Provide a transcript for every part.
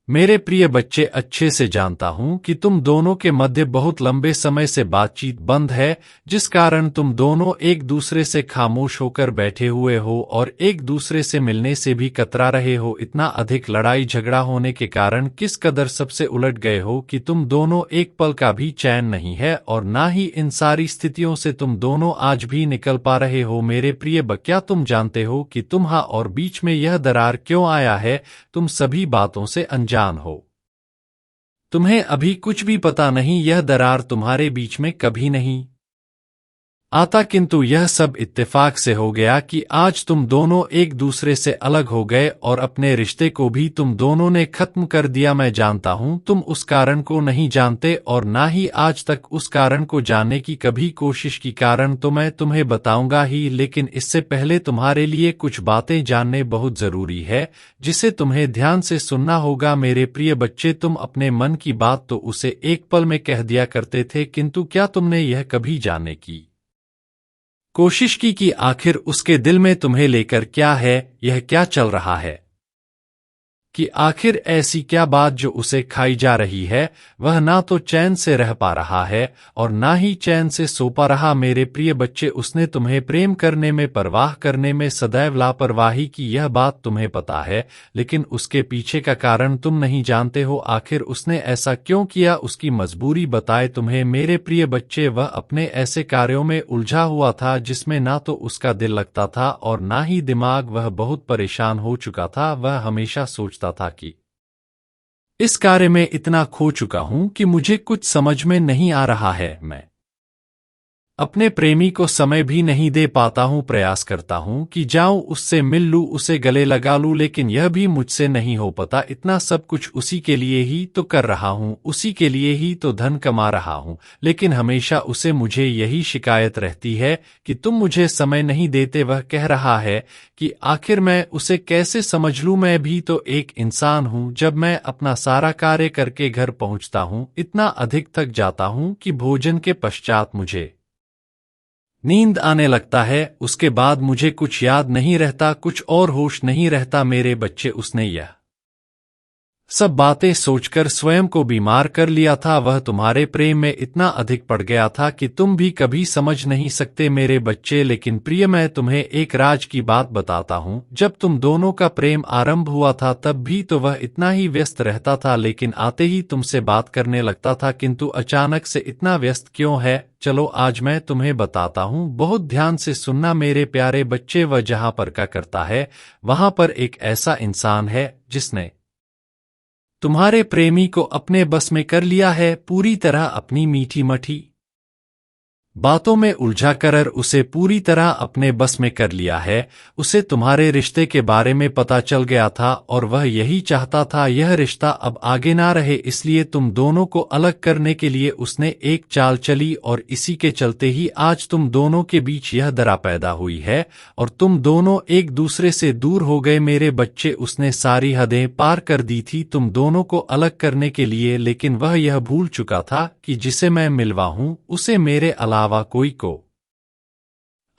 मेरे प्रिय बच्चे, अच्छे से जानता हूं कि तुम दोनों के मध्य बहुत लंबे समय से बातचीत बंद है, जिस कारण तुम दोनों एक दूसरे से खामोश होकर बैठे हुए हो और एक दूसरे से मिलने से भी कतरा रहे हो। इतना अधिक लड़ाई झगड़ा होने के कारण किस कदर सबसे उलट गए हो कि तुम दोनों एक पल का भी चैन नहीं है, और ना ही इन सारी स्थितियों से तुम दोनों आज भी निकल पा रहे हो। मेरे प्रिय क्या तुम जानते हो कि तुम्हारा और बीच में यह दरार क्यों आया है? तुम सभी बातों से अनजान हो। तुम्हें अभी कुछ भी पता नहीं, यह दरार तुम्हारे बीच में कभी नहीं आता, किंतु यह सब इत्तेफाक से हो गया कि आज तुम दोनों एक दूसरे से अलग हो गए और अपने रिश्ते को भी तुम दोनों ने खत्म कर दिया। मैं जानता हूं तुम उस कारण को नहीं जानते और ना ही आज तक उस कारण को जानने की कभी कोशिश की। कारण तो मैं तुम्हें बताऊंगा ही, लेकिन इससे पहले तुम्हारे लिए कुछ बातें जानने बहुत जरूरी है, जिसे तुम्हें ध्यान से सुनना होगा। मेरे प्रिय बच्चे, तुम अपने मन की बात तो उसे एक पल में कह दिया करते थे, किंतु क्या तुमने यह कभी जानने की कोशिश की कि आखिर उसके दिल में तुम्हें लेकर क्या है, यह क्या चल रहा है, कि आखिर ऐसी क्या बात जो उसे खाई जा रही है? वह ना तो चैन से रह पा रहा है और ना ही चैन से सो पा रहा। मेरे प्रिय बच्चे, उसने तुम्हें प्रेम करने में, परवाह करने में सदैव लापरवाही की, यह बात तुम्हें पता है, लेकिन उसके पीछे का कारण तुम नहीं जानते हो। आखिर उसने ऐसा क्यों किया, उसकी मजबूरी बताए तुम्हें। मेरे प्रिय बच्चे, वह अपने ऐसे कार्यों में उलझा हुआ था जिसमें ना तो उसका दिल लगता था और ना ही दिमाग। वह बहुत परेशान हो चुका था। वह हमेशा सोचता था कि इस कार्य में इतना खो चुका हूं कि मुझे कुछ समझ में नहीं आ रहा है। मैं अपने प्रेमी को समय भी नहीं दे पाता हूं। प्रयास करता हूं कि जाऊं, उससे मिल लूं, उसे गले लगा लूं, लेकिन यह भी मुझसे नहीं हो पाता। इतना सब कुछ उसी के लिए ही तो कर रहा हूं, उसी के लिए ही तो धन कमा रहा हूं, लेकिन हमेशा उसे मुझे यही शिकायत रहती है कि तुम मुझे समय नहीं देते। वह कह रहा है कि आखिर मैं उसे कैसे समझ लूं? मैं भी तो एक इंसान हूं। जब मैं अपना सारा कार्य करके घर पहुंचता हूं, इतना अधिक थक जाता हूं कि भोजन के पश्चात मुझे नींद आने लगता है। उसके बाद मुझे कुछ याद नहीं रहता, कुछ और होश नहीं रहता। मेरे बच्चे, उसने यह सब बातें सोचकर स्वयं को बीमार कर लिया था। वह तुम्हारे प्रेम में इतना अधिक पड़ गया था कि तुम भी कभी समझ नहीं सकते मेरे बच्चे। लेकिन प्रिय, मैं तुम्हें एक राज की बात बताता हूं। जब तुम दोनों का प्रेम आरंभ हुआ था, तब भी तो वह इतना ही व्यस्त रहता था, लेकिन आते ही तुमसे बात करने लगता था। किंतु अचानक से इतना व्यस्त क्यों है? चलो आज मैं तुम्हें बताता हूं। बहुत ध्यान से सुनना मेरे प्यारे बच्चे। वह जहां पर क्या करता है, वहां पर एक ऐसा इंसान है जिसने तुम्हारे प्रेमी को अपने बस में कर लिया है, पूरी तरह अपनी मीठी मठी बातों में उलझा कर उसे पूरी तरह अपने बस में कर लिया है। उसे तुम्हारे रिश्ते के बारे में पता चल गया था और वह यही चाहता था यह रिश्ता अब आगे ना रहे, इसलिए तुम दोनों को अलग करने के लिए उसने एक चाल चली और इसी के चलते ही आज तुम दोनों के बीच यह दरार पैदा हुई है और तुम दोनों एक दूसरे से दूर हो गए। मेरे बच्चे, उसने सारी हदें पार कर दी थी तुम दोनों को अलग करने के लिए, लेकिन वह यह भूल चुका था कि जिसे मैं मिलवा हूं, उसे मेरे अलावा कोई को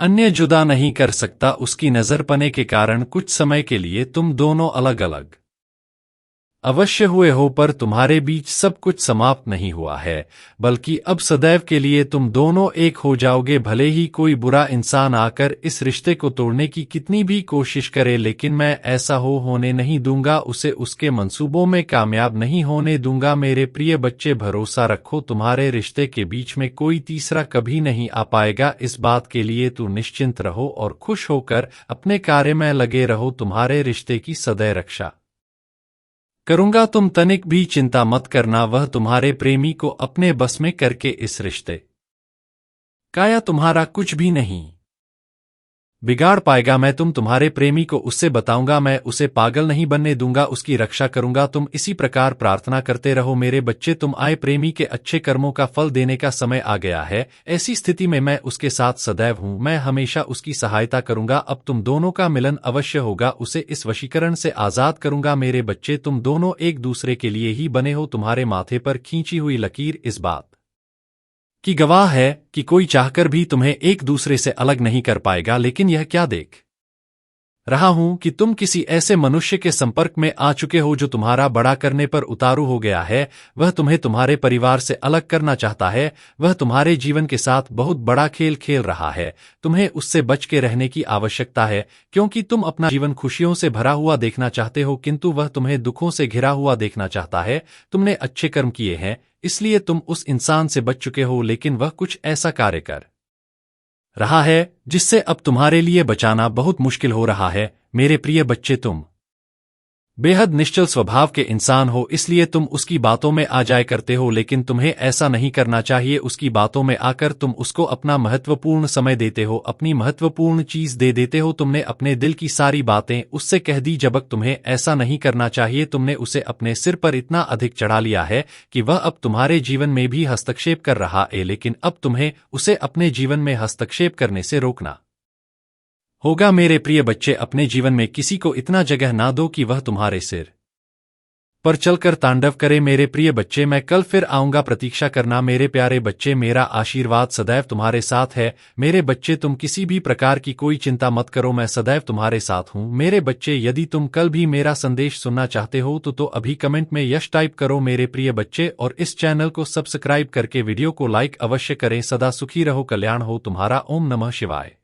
अन्य जुदा नहीं कर सकता। उसकी नजर पने के कारण कुछ समय के लिए तुम दोनों अलग अलग अवश्य हुए हो, पर तुम्हारे बीच सब कुछ समाप्त नहीं हुआ है, बल्कि अब सदैव के लिए तुम दोनों एक हो जाओगे। भले ही कोई बुरा इंसान आकर इस रिश्ते को तोड़ने की कितनी भी कोशिश करे, लेकिन मैं ऐसा होने नहीं दूंगा। उसे उसके मंसूबों में कामयाब नहीं होने दूंगा। मेरे प्रिय बच्चे, भरोसा रखो, तुम्हारे रिश्ते के बीच में कोई तीसरा कभी नहीं आ पाएगा। इस बात के लिए तू निश्चिंत रहो और खुश होकर अपने कार्य में लगे रहो। तुम्हारे रिश्ते की सदैव रक्षा करूंगा, तुम तनिक भी चिंता मत करना। वह तुम्हारे प्रेमी को अपने बस में करके इस रिश्ते का या तुम्हारा कुछ भी नहीं बिगाड़ पाएगा। मैं तुम्हारे प्रेमी को उससे बताऊंगा, मैं उसे पागल नहीं बनने दूंगा, उसकी रक्षा करूंगा। तुम इसी प्रकार प्रार्थना करते रहो मेरे बच्चे। तुम आए प्रेमी के अच्छे कर्मों का फल देने का समय आ गया है। ऐसी स्थिति में मैं उसके साथ सदैव हूं, मैं हमेशा उसकी सहायता करूंगा। अब तुम दोनों का मिलन अवश्य होगा, उसे इस वशीकरण से आजाद करूंगा। मेरे बच्चे, तुम दोनों एक दूसरे के लिए ही बने हो। तुम्हारे माथे पर खींची हुई लकीर इस बात की गवाह है कि कोई चाहकर भी तुम्हें एक दूसरे से अलग नहीं कर पाएगा। लेकिन यह क्या देख रहा हूं कि तुम किसी ऐसे मनुष्य के संपर्क में आ चुके हो जो तुम्हारा बड़ा करने पर उतारू हो गया है। वह तुम्हें तुम्हारे परिवार से अलग करना चाहता है। वह तुम्हारे जीवन के साथ बहुत बड़ा खेल खेल रहा है। तुम्हें उससे बच के रहने की आवश्यकता है, क्योंकि तुम अपना जीवन खुशियों से भरा हुआ देखना चाहते हो, किंतु वह तुम्हें दुखों से घिरा हुआ देखना चाहता है। तुमने अच्छे कर्म किए हैं, इसलिए तुम उस इंसान से बच चुके हो, लेकिन वह कुछ ऐसा कार्य कर रहा है जिससे अब तुम्हारे लिए बचाना बहुत मुश्किल हो रहा है। मेरे प्रिय बच्चे, तुम बेहद निश्चल स्वभाव के इंसान हो, इसलिए तुम उसकी बातों में आ जाया करते हो, लेकिन तुम्हें ऐसा नहीं करना चाहिए। उसकी बातों में आकर तुम उसको अपना महत्वपूर्ण समय देते हो, अपनी महत्वपूर्ण चीज दे देते हो। तुमने अपने दिल की सारी बातें उससे कह दी, जबकि तुम्हें ऐसा नहीं करना चाहिए। तुमने उसे अपने सिर पर इतना अधिक चढ़ा लिया है कि वह अब तुम्हारे जीवन में भी हस्तक्षेप कर रहा है, लेकिन अब तुम्हें उसे अपने जीवन में हस्तक्षेप करने से रोकना होगा। मेरे प्रिय बच्चे, अपने जीवन में किसी को इतना जगह ना दो कि वह तुम्हारे सिर पर चलकर तांडव करे। मेरे प्रिय बच्चे, मैं कल फिर आऊंगा, प्रतीक्षा करना। मेरे प्यारे बच्चे, मेरा आशीर्वाद सदैव तुम्हारे साथ है। मेरे बच्चे, तुम किसी भी प्रकार की कोई चिंता मत करो, मैं सदैव तुम्हारे साथ हूं। मेरे बच्चे, यदि तुम कल भी मेरा संदेश सुनना चाहते हो तो अभी कमेंट में यश टाइप करो मेरे प्रिय बच्चे, और इस चैनल को सब्सक्राइब करके वीडियो को लाइक अवश्य करें। सदा सुखी रहो, कल्याण हो तुम्हारा। ओम नमः शिवाय।